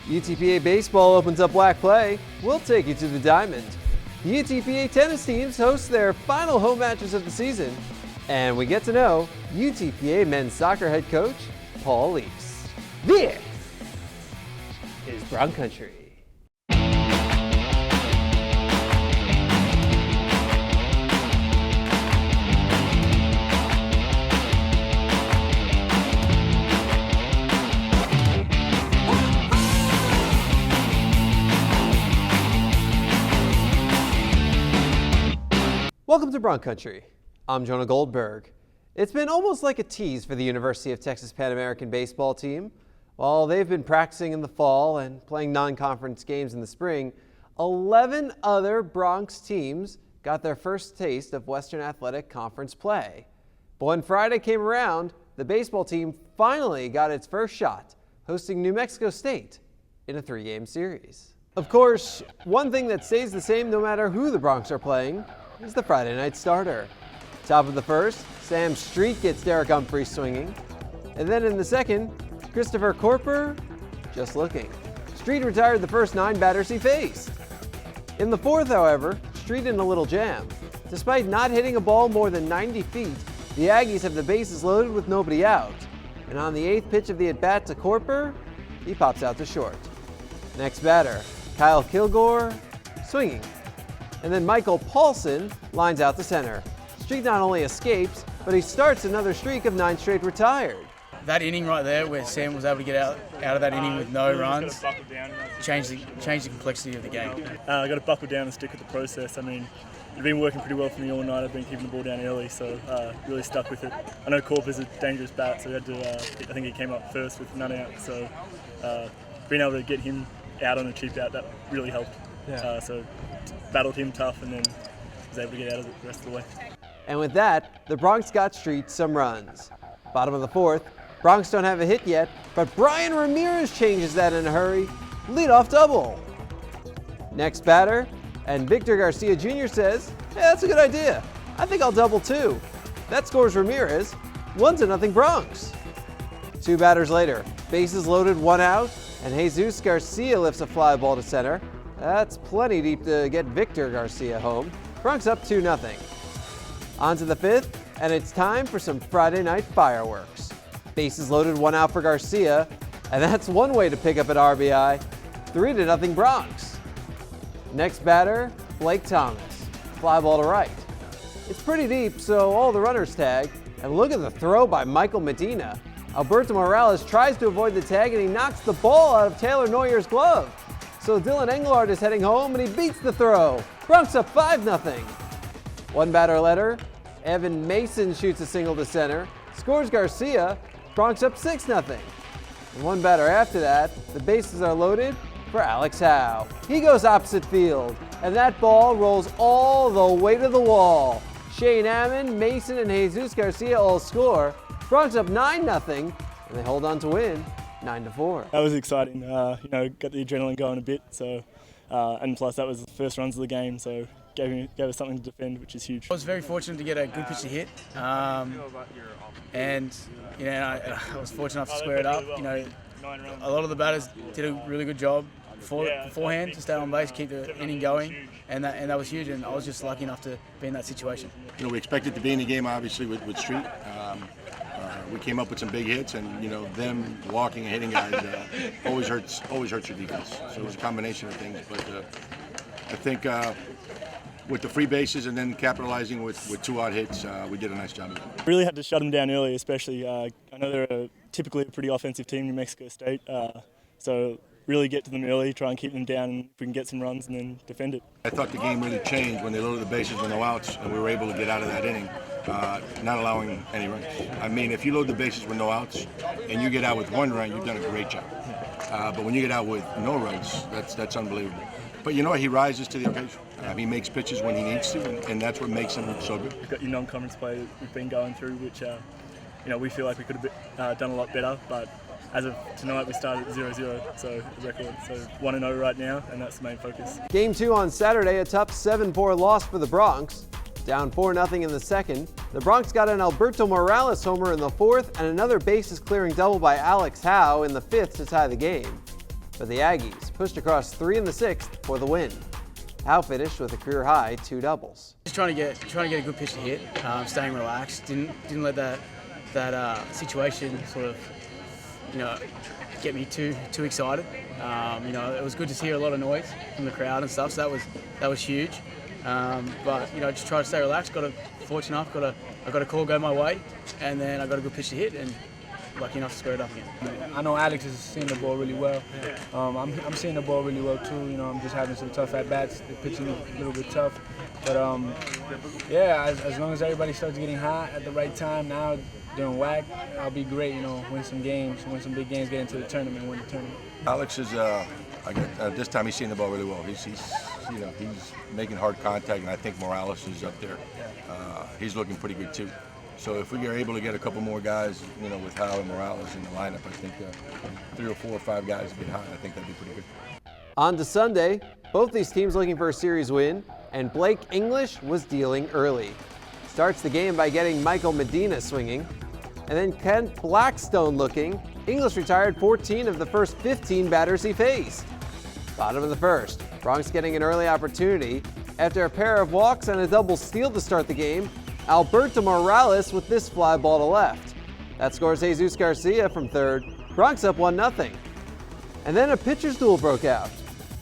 UTPA baseball opens up WAC play. We'll take you to the Diamond. The UTPA tennis teams host their final home matches of the season. And we get to know UTPA men's soccer head coach, Paul Leese. This is Bronc Country. Welcome to Bronc Country. I'm Jonah Goldberg. It's been almost like a tease for the University of Texas Pan American baseball team. While they've been practicing in the fall and playing non-conference games in the spring, 11 other Bronx teams got their first taste of Western Athletic Conference play. But when Friday came around, the baseball team finally got its first shot, hosting New Mexico State in a 3-game series. Of course, one thing that stays the same no matter who the Bronx are playing is the Friday night starter. Top of the first, Sam Street gets Derek Humphreys swinging. And then in the second, Christopher Corper just looking. Street retired the first 9 batters he faced. In the fourth, however, Street in a little jam. Despite not hitting a ball more than 90 feet, the Aggies have the bases loaded with nobody out. And on the 8th pitch of the at-bat to Corper, he pops out to short. Next batter, Kyle Kilgore, swinging. And then Michael Paulson lines out to center. Street not only escapes, but he starts another streak of 9 straight retired. That inning right there where Sam was able to get out of that inning with no runs changed the complexity of the game. I got to buckle down and stick with the process. I mean, it's been working pretty well for me all night. I've been keeping the ball down early, so really stuck with it. I know Corper's a dangerous bat, so we had to, I think he came up first with none out, so being able to get him out on a cheap out, that really helped. Yeah. So battled him tough and then was able to get out of it the rest of the way. And with that, the Bronx got Street some runs. Bottom of the fourth, Bronx don't have a hit yet, but Brian Ramirez changes that in a hurry. Leadoff double. Next batter, and Victor Garcia Jr. says, "Hey, that's a good idea. I think I'll double too." That scores Ramirez, 1-0 Bronx. 2 batters later, bases loaded, 1 out, and Jesus Garcia lifts a fly ball to center. That's plenty deep to get Victor Garcia home. Bronx up 2-0. On to the 5th, and it's time for some Friday night fireworks. Bases loaded, 1 out for Garcia, and that's one way to pick up an RBI. 3-0 Bronx. Next batter, Blake Thomas. Fly ball to right. It's pretty deep, so all the runners tag. And look at the throw by Michael Medina. Alberto Morales tries to avoid the tag, and he knocks the ball out of Taylor Neuer's glove. So Dylan Engelhardt is heading home, and he beats the throw. Bronx up 5-0. 1 batter later, Evan Mason shoots a single to center, scores Garcia. Bronx up 6-0. And 1 batter after that, the bases are loaded for Alex Howe. He goes opposite field, and that ball rolls all the way to the wall. Shane Ammon, Mason, and Jesus Garcia all score. Bronx up 9-0, and they hold on to win 9-4. That was exciting. Got the adrenaline going a bit. So, and plus that was the first runs of the game, so gave us something to defend, which is huge. I was very fortunate to get a good pitch to hit, and I was fortunate enough to square it up. A lot of the batters did a really good job beforehand to stay on base, keep the inning going, and that was huge. And I was just lucky enough to be in that situation. We expected to be in the game, obviously, with Street. We came up with some big hits, and them walking and hitting guys always hurts your defense. So it was a combination of things, but I think with the free bases and then capitalizing with 2 odd hits, we did a nice job of it. Really had to shut them down early, especially. I know they're typically a pretty offensive team, New Mexico State. So really get to them early, try and keep them down, and if we can get some runs and then defend it. I thought the game really changed when they loaded the bases with no outs, and we were able to get out of that inning, not allowing any runs. I mean, if you load the bases with no outs and you get out with 1 run, you've done a great job. But when you get out with no runs, that's unbelievable. But you know what? He rises to the occasion. He makes pitches when he needs to, and that's what makes him so good. We've got your non-conference play that we've been going through, which we feel like we could have done a lot better, but as of tonight, we started at 0-0, so the record. So 1-0 right now, and that's the main focus. Game 2 on Saturday, a tough 7-4 loss for the Bronx. Down 4-0 in the second, the Bronx got an Alberto Morales homer in the fourth and another bases clearing double by Alex Howe in the fifth to tie the game. but the Aggies pushed across 3 in the 6th for the win. Howe finished with a career-high 2 doubles. Just trying to get a good pitch to hit, staying relaxed. Didn't let that situation sort of, get me too excited. It was good to hear a lot of noise from the crowd and stuff, so that was huge. But just try to stay relaxed. Fortunate enough, I got a call go my way, and then I got a good pitch to hit, and lucky enough to square it up again. I know Alex is seeing the ball really well. I'm seeing the ball really well too. I'm just having some tough at bats. The pitching is a little bit tough, but as long as everybody starts getting hot at the right time now during WAC, I'll be great. Win some games, win some big games, get into the tournament, win the tournament. Alex is this time he's seeing the ball really well. He's making hard contact, and I think Morales is up there. He's looking pretty good too. So if we are able to get a couple more guys, with Howe and Morales in the lineup, I think 3 or 4 or 5 guys get hot. I think that'd be pretty good. On to Sunday, both these teams looking for a series win, and Blake English was dealing early. Starts the game by getting Michael Medina swinging, and then Kent Blackstone looking. English retired 14 of the first 15 batters he faced. Bottom of the first, Bronx getting an early opportunity. After a pair of walks and a double steal to start the game, Alberto Morales with this fly ball to left. That scores Jesus Garcia from third. Bronx up 1-0. And then a pitcher's duel broke out.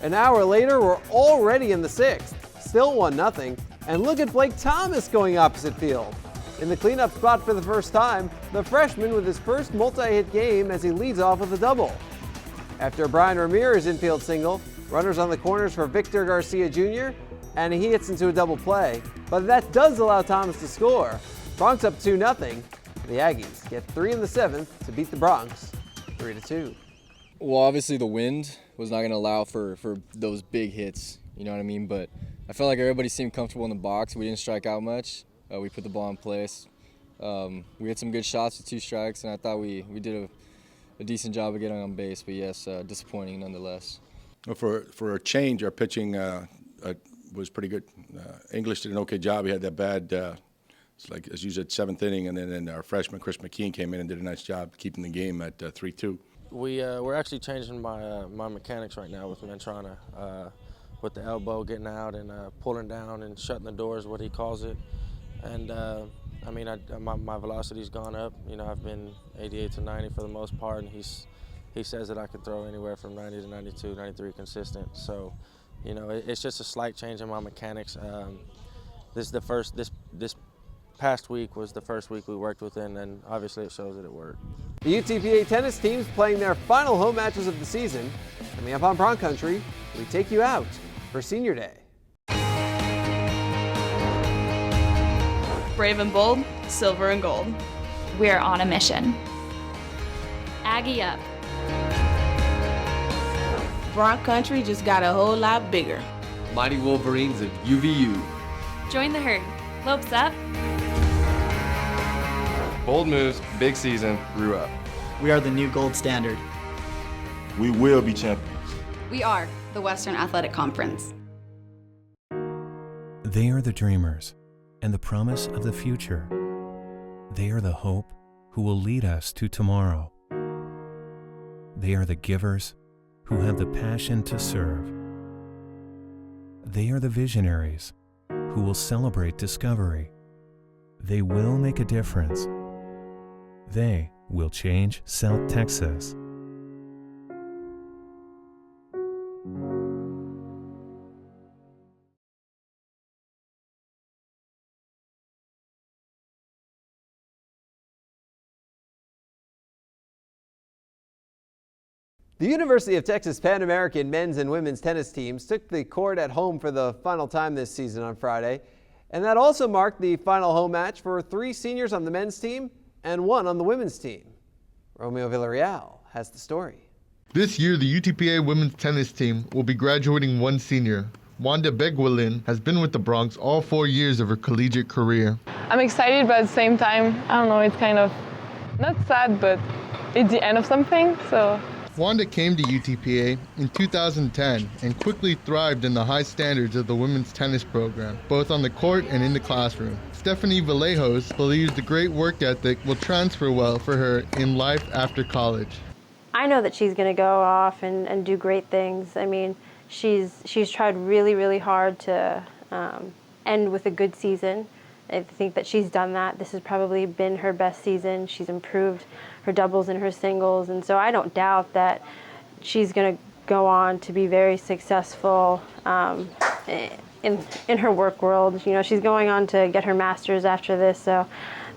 An hour later, we're already in the 6th. Still 1-0. And look at Blake Thomas going opposite field. In the cleanup spot for the first time, the freshman with his first multi-hit game as he leads off with a double. After Brian Ramirez infield single, runners on the corners for Victor Garcia Jr., and he hits into a double play. But that does allow Thomas to score. Bronx up 2-0. The Aggies get 3 in the 7th to beat the Bronx 3-2. Well, obviously the wind was not going to allow for those big hits, you know what I mean? But I felt like everybody seemed comfortable in the box. We didn't strike out much. We put the ball in place. We had some good shots with 2 strikes, and I thought we did a decent job of getting on base. But yes, disappointing nonetheless. Well, for a change, our pitching was pretty good. English did an okay job. He had that bad, it's like as you said, 7th inning, and then our freshman Chris McKean came in and did a nice job keeping the game at 3-2. We're actually changing my mechanics right now with Mantrana, with the elbow getting out and pulling down and shutting the doors, what he calls it. And my velocity's gone up. I've been 88 to 90 for the most part, and he says that I can throw anywhere from 90 to 92, 93 consistent. So, it's just a slight change in my mechanics. This past week was the first week we worked with it, and obviously it shows that it worked. The UTPA tennis team's playing their final home matches of the season. Coming up on Bronc Country, we take you out for Senior Day. Brave and bold, silver and gold. We're on a mission. Aggie up. Bronc Country just got a whole lot bigger. Mighty Wolverines of UVU. Join the herd. Lopes up. Bold moves, big season, grew up. We are the new gold standard. We will be champions. We are the Western Athletic Conference. They are the dreamers and the promise of the future. They are the hope who will lead us to tomorrow. They are the givers who have the passion to serve. They are the visionaries who will celebrate discovery. They will make a difference. They will change South Texas. The University of Texas Pan American men's and women's tennis teams took the court at home for the final time this season on Friday, and that also marked the final home match for 3 seniors on the men's team and 1 on the women's team. Romeo Villarreal has the story. This year, the UTPA women's tennis team will be graduating 1 senior. Wanda Beguilin has been with the Bronx all 4 years of her collegiate career. I'm excited, but at the same time, I don't know, it's kind of not sad, but it's the end of something, so. Wanda came to UTPA in 2010 and quickly thrived in the high standards of the women's tennis program, both on the court and in the classroom. Stephanie Vallejos believes the great work ethic will transfer well for her in life after college. I know that she's going to go off and do great things. I mean, she's tried really, really hard to end with a good season. I think that she's done that. This has probably been her best season. She's improved her doubles and her singles, and so I don't doubt that she's going to go on to be very successful in her work world. You know, she's going on to get her master's after this, so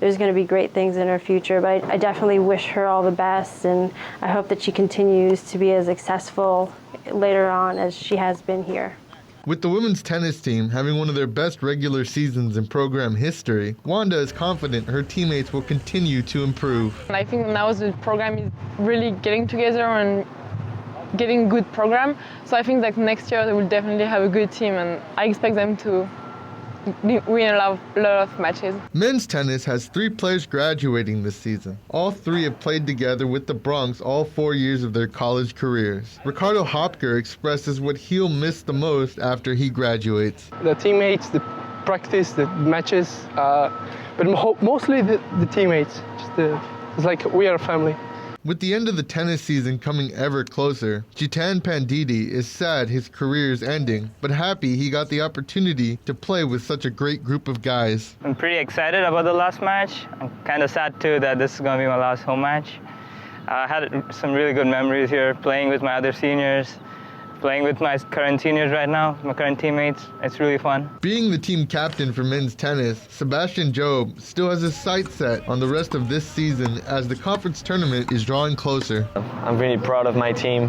there's going to be great things in her future. But I definitely wish her all the best, and I hope that she continues to be as successful later on as she has been here. With the women's tennis team having one of their best regular seasons in program history, Wanda is confident her teammates will continue to improve. And I think now the program is really getting together and getting a good program. So I think that next year they will definitely have a good team, and I expect them to win a lot of matches. Men's tennis has 3 players graduating this season. All 3 have played together with the Broncs all 4 years of their college careers. Ricardo Hopker expresses what he'll miss the most after he graduates. The teammates, the practice, the matches, but mostly the teammates. It's like we are a family. With the end of the tennis season coming ever closer, Jitan Panditi is sad his career is ending, but happy he got the opportunity to play with such a great group of guys. I'm pretty excited about the last match. I'm kind of sad too that this is going to be my last home match. I had some really good memories here, playing with my other seniors, playing with my current seniors right now, my current teammates. It's really fun. Being the team captain for men's tennis, Sebastian Job still has his sights set on the rest of this season as the conference tournament is drawing closer. I'm really proud of my team.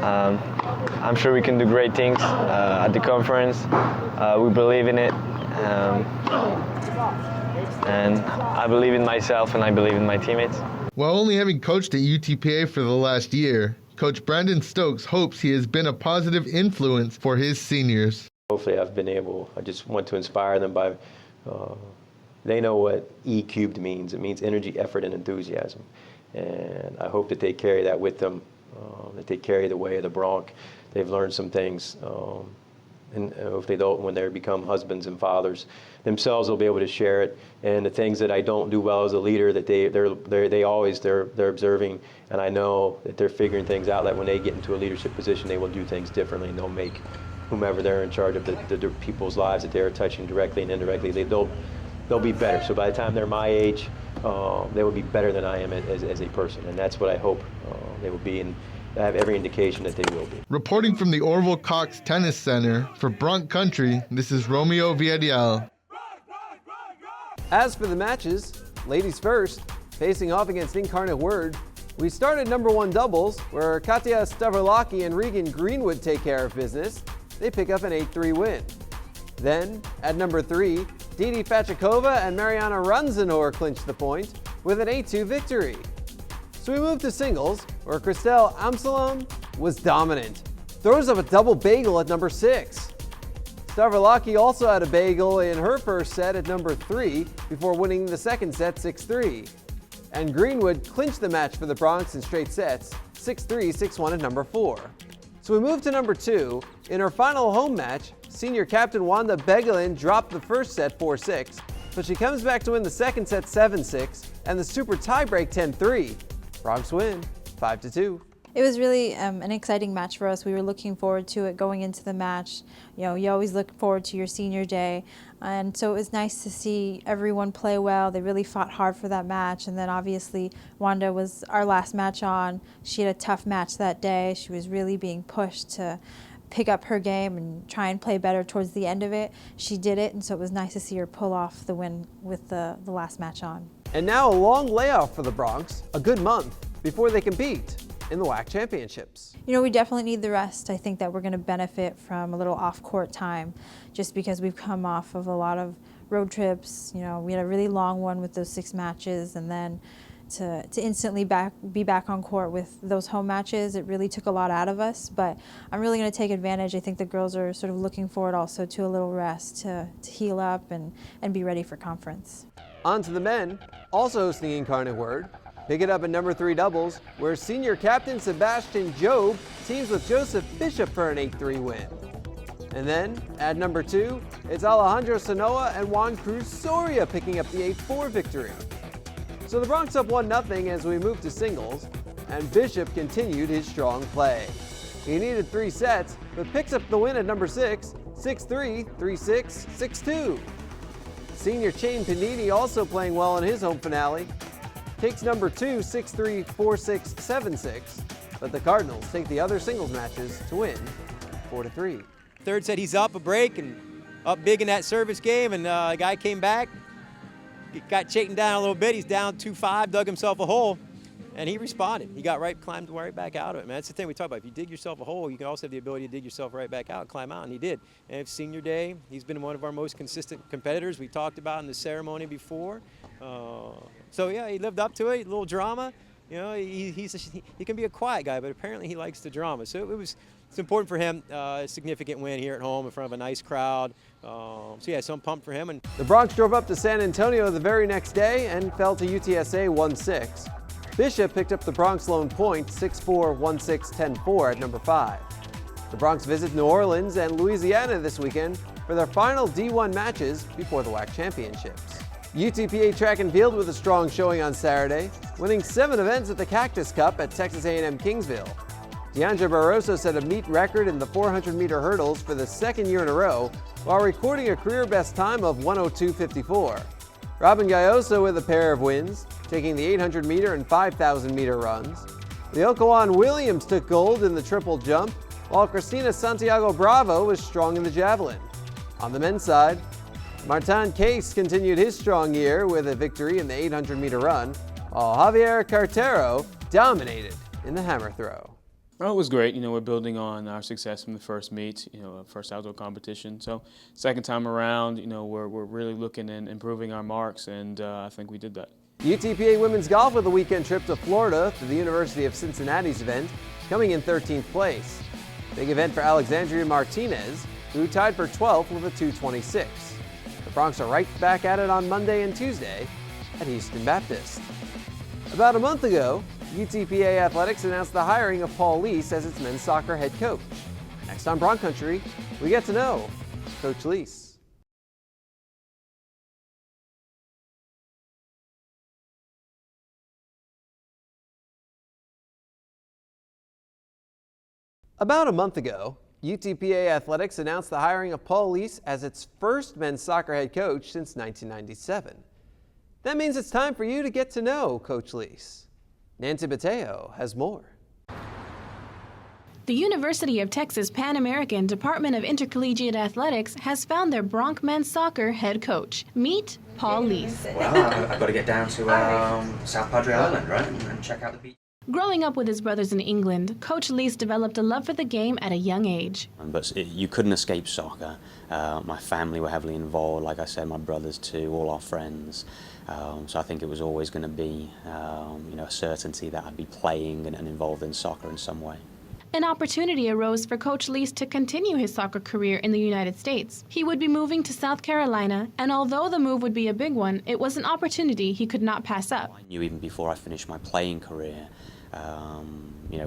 I'm sure we can do great things at the conference. We believe in it. And I believe in myself and I believe in my teammates. While only having coached at UTPA for the last year, Coach Brandon Stokes hopes he has been a positive influence for his seniors. Hopefully I just want to inspire them by, they know what E cubed means. It means energy, effort, and enthusiasm. And I hope that they carry that with them, that they carry the way of the Bronc. They've learned some things, and if they don't, when they become husbands and fathers themselves, they'll be able to share it. And the things that I don't do well as a leader, that they're observing, and I know that they're figuring things out. That when they get into a leadership position, they will do things differently, and they'll make whomever they're in charge of the people's lives that they're touching directly and indirectly, they'll be better. So by the time they're my age, they will be better than I am as a person, and that's what I hope they will be. And I have every indication that they will be. Reporting from the Orville Cox Tennis Center for Bronc Country, this is Romeo Villarreal. As for the matches, ladies first, facing off against Incarnate Word, we start at number 1 doubles, where Katya Stavrolaki and Regan Greenwood take care of business. They pick up an 8-3 win. Then, at number 3, Didi Fachikova and Mariana Runzenor clinch the point with an 8-2 victory. So we move to singles, where Christelle Amsalom was dominant. Throws up a double bagel at number 6. Stavrolaki also had a bagel in her first set at number 3 before winning the second set 6-3. And Greenwood clinched the match for the Broncs in straight sets, 6-3, 6-1 at number 4. So we move to number 2. In her final home match, senior captain Wanda Begelin dropped the first set 4-6, but she comes back to win the second set 7-6 and the super tiebreak 10-3. Broncs win 5-2. It was really an exciting match for us. We were looking forward to it going into the match. You know, you always look forward to your senior day. And so it was nice to see everyone play well. They really fought hard for that match. And then obviously Wanda was our last match on. She had a tough match that day. She was really being pushed to pick up her game and try and play better towards the end of it. She did it, and so it was nice to see her pull off the win with the last match on. And now a long layoff for the Broncs, a good month before they compete in the WAC championships. You know, we definitely need the rest. I think that we're going to benefit from a little off-court time just because we've come off of a lot of road trips. You know, we had a really long one with those 6 matches, and then to instantly be back on court with those home matches, it really took a lot out of us. But I'm really going to take advantage. I think the girls are sort of looking forward also to a little rest to heal up and be ready for conference. On to the men, also hosting Incarnate Word. Pick it up at number 3 doubles, where senior captain Sebastian Job teams with Joseph Bishop for an 8-3 win. And then, at number 2, it's Alejandro Sanoa and Juan Cruz Soria picking up the 8-4 victory. So the Broncs up 1-0 as we move to singles. and Bishop continued his strong play. He needed 3 sets, but picks up the win at number 6, 6-3, 3-6, 6-2. Senior Chain Panini also playing well in his home finale. Takes number 2, 6-3, 4-6, 7-6, but the Cardinals take the other singles matches to win 4-3. Third set, he's up a break and up big in that service game, and the guy came back, got shaken down a little bit. He's down 2-5, dug himself a hole, and he responded. He got climbed right back out of it, man. That's the thing we talk about. If you dig yourself a hole, you can also have the ability to dig yourself right back out and climb out, and he did. And it's senior day. He's been one of our most consistent competitors. We talked about in the ceremony before. So yeah, he lived up to it. A little drama. You know, he can be a quiet guy, but apparently he likes the drama. So it's important for him. A significant win here at home in front of a nice crowd. So yeah, so I'm pumped for him. And the Bronx drove up to San Antonio the very next day and fell to UTSA 1-6. Bishop picked up the Bronx lone point 6-4, 1-6, 10-4 at number 5. The Bronx visit New Orleans and Louisiana this weekend for their final D1 matches before the WAC championships. UTPA track and field with a strong showing on Saturday, winning 7 events at the Cactus Cup at Texas A&M Kingsville. Deandra Barroso set a meet record in the 400-meter hurdles for the 2nd year in a row, while recording a career best time of 1:02.54. Robin Gayoso with a pair of wins, taking the 800-meter and 5,000-meter runs. Leokawan Williams took gold in the triple jump, while Cristina Santiago Bravo was strong in the javelin. On the men's side, Martin Case continued his strong year with a victory in the 800-meter run, while Javier Cartero dominated in the hammer throw. Well, it was great. You know, we're building on our success from the first meet, first outdoor competition. So second time around, we're really looking and improving our marks, and I think we did that. UTPA women's golf with a weekend trip to Florida for the University of Cincinnati's event, coming in 13th place. Big event for Alexandria Martinez, who tied for 12th with a 2:26. The Bronx are right back at it on Monday and Tuesday at Houston Baptist. About a month ago, UTPA Athletics announced the hiring of Paul Leese as its men's soccer head coach. Next on Bronc Country, we get to know Coach Leese. About a month ago, UTPA Athletics announced the hiring of Paul Leese as its first men's soccer head coach since 1997. That means it's time for you to get to know Coach Leese. Nancy Mateo has more. The University of Texas Pan American Department of Intercollegiate Athletics has found their Bronc men's soccer head coach. Meet Paul Leese. Well, I've got to get down to South Padre Island, right, and check out the beach. Growing up with his brothers in England, Coach Leese developed a love for the game at a young age. But you couldn't escape soccer. My family were heavily involved, like I said, my brothers too, all our friends. So I think it was always going to be, a certainty that I'd be playing and involved in soccer in some way. An opportunity arose for Coach Leese to continue his soccer career in the United States. He would be moving to South Carolina, and although the move would be a big one, it was an opportunity he could not pass up. I knew even before I finished my playing career,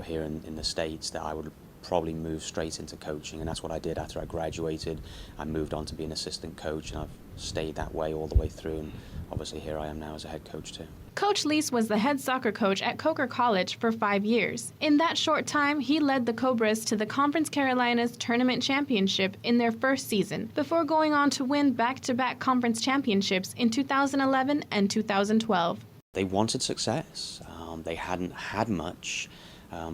here in the States, that I would probably move straight into coaching, and that's what I did after I graduated. I moved on to be an assistant coach, and I've stayed that way all the way through, and obviously here I am now as a head coach too. Coach Leese was the head soccer coach at Coker College for 5 years. In that short time, he led the Cobras to the Conference Carolinas Tournament Championship in their first season, before going on to win back-to-back conference championships in 2011 and 2012. They wanted success. They hadn't had much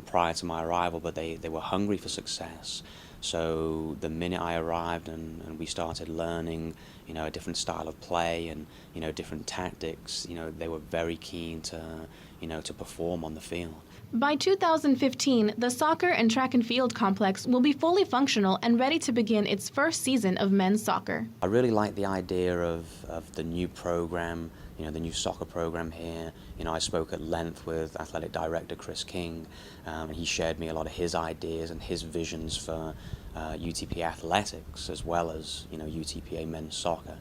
prior to my arrival, but they were hungry for success. So the minute I arrived and we started learning, a different style of play and, different tactics, they were very keen to perform on the field. By 2015, the soccer and track and field complex will be fully functional and ready to begin its first season of men's soccer. I really like the idea of the new program, the new soccer program here. I spoke at length with athletic director Chris King, and he shared me a lot of his ideas and his visions for UTPAAthletics as well as UTPA men's soccer.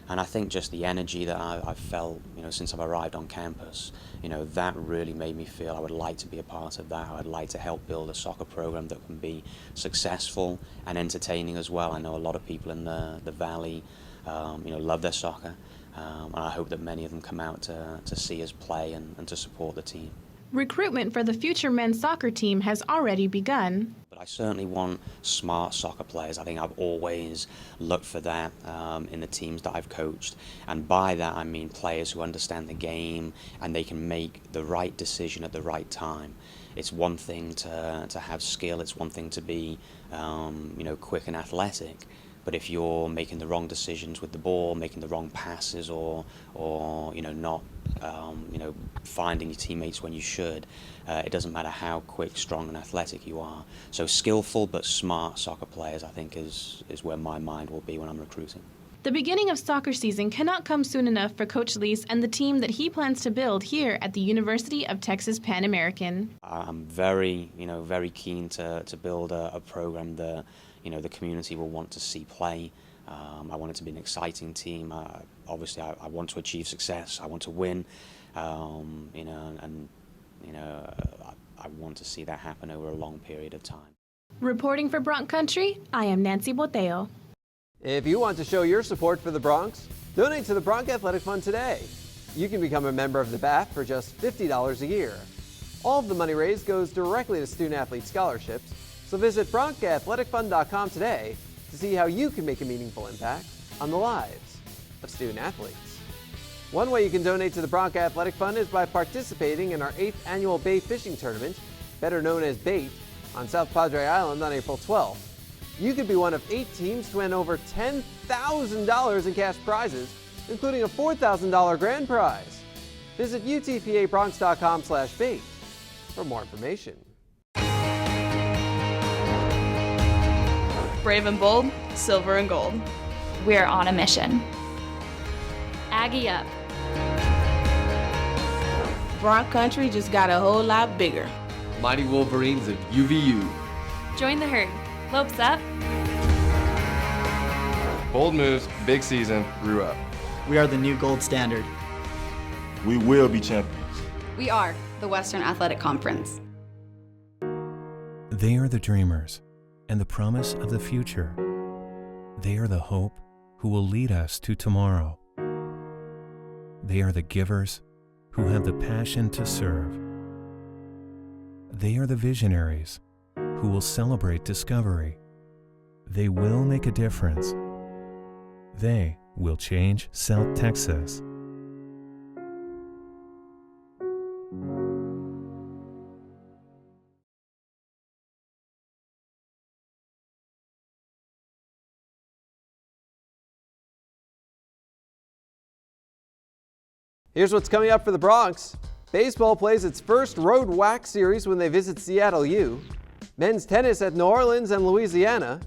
And I think just the energy that I've felt since I've arrived on campus, that really made me feel I would like to be a part of that. I'd like to help build a soccer program that can be successful and entertaining as well. I know a lot of people in the Valley love their soccer. And I hope that many of them come out to see us play and to support the team. Recruitment for the future men's soccer team has already begun. But I certainly want smart soccer players. I think I've always looked for that in the teams that I've coached. And by that I mean players who understand the game and they can make the right decision at the right time. It's one thing to have skill, it's one thing to be quick and athletic. But if you're making the wrong decisions with the ball, making the wrong passes, or not finding your teammates when you should, it doesn't matter how quick, strong, and athletic you are. So skillful but smart soccer players, I think, is where my mind will be when I'm recruiting. The beginning of soccer season cannot come soon enough for Coach Leese and the team that he plans to build here at the University of Texas Pan American. I'm very keen to build a program that the community will want to see play. I want it to be an exciting team. Obviously, I want to achieve success. I want to win. I want to see that happen over a long period of time. Reporting for Bronc Country, I am Nancy Boteo. If you want to show your support for the Bronx, donate to the Bronc Athletic Fund today. You can become a member of the BAF for just $50 a year. All of the money raised goes directly to student-athlete scholarships, so visit BroncAthleticFund.com today to see how you can make a meaningful impact on the lives of student-athletes. One way you can donate to the Bronc Athletic Fund is by participating in our 8th annual Bay Fishing Tournament, better known as BAIT, on South Padre Island on April 12th. You could be one of 8 teams to win over $10,000 in cash prizes, including a $4,000 grand prize. Visit UTPABronx.com/bait for more information. Brave and bold, silver and gold. We're on a mission. Aggie up. Bronc Country just got a whole lot bigger. Mighty Wolverines of UVU. Join the herd. Lopes up. Bold moves, big season, grew up. We are the new gold standard. We will be champions. We are the Western Athletic Conference. They are the dreamers and the promise of the future. They are the hope who will lead us to tomorrow. They are the givers who have the passion to serve. They are the visionaries who will celebrate discovery. They will make a difference. They will change South Texas. Here's what's coming up for the Bronx. Baseball plays its first road WAC series when they visit Seattle U. Men's tennis at New Orleans and Louisiana.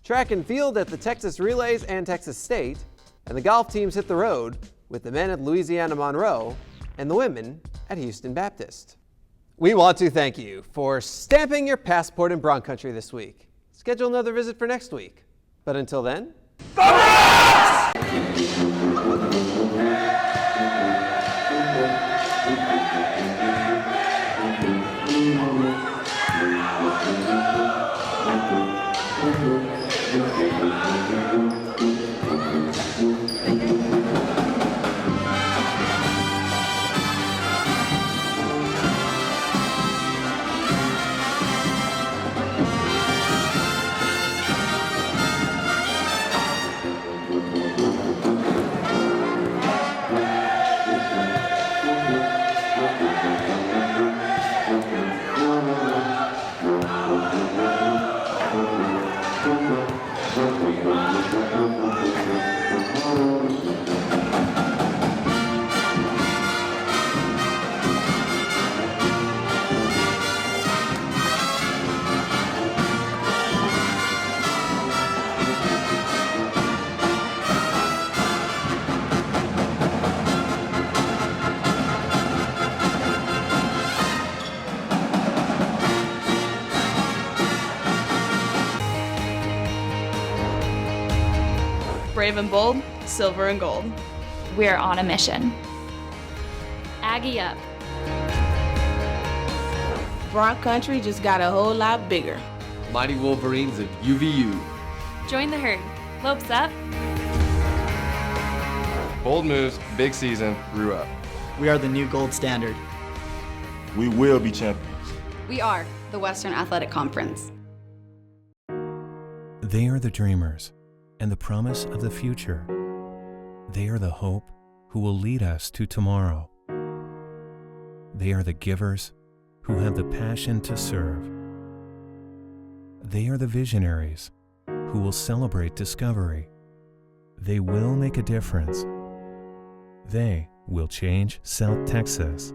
Track and field at the Texas Relays and Texas State. And the golf teams hit the road with the men at Louisiana Monroe and the women at Houston Baptist. We want to thank you for stamping your passport in Bronc Country this week. Schedule another visit for next week. But until then, Brave and bold, silver and gold. We're on a mission. Aggie up. Bronc Country just got a whole lot bigger. Mighty Wolverines of UVU. Join the herd. Lopes up. Bold moves, big season, grew up. We are the new gold standard. We will be champions. We are the Western Athletic Conference. They are the dreamers and the promise of the future. They are the hope who will lead us to tomorrow. They are the givers who have the passion to serve. They are the visionaries who will celebrate discovery. They will make a difference. They will change South Texas.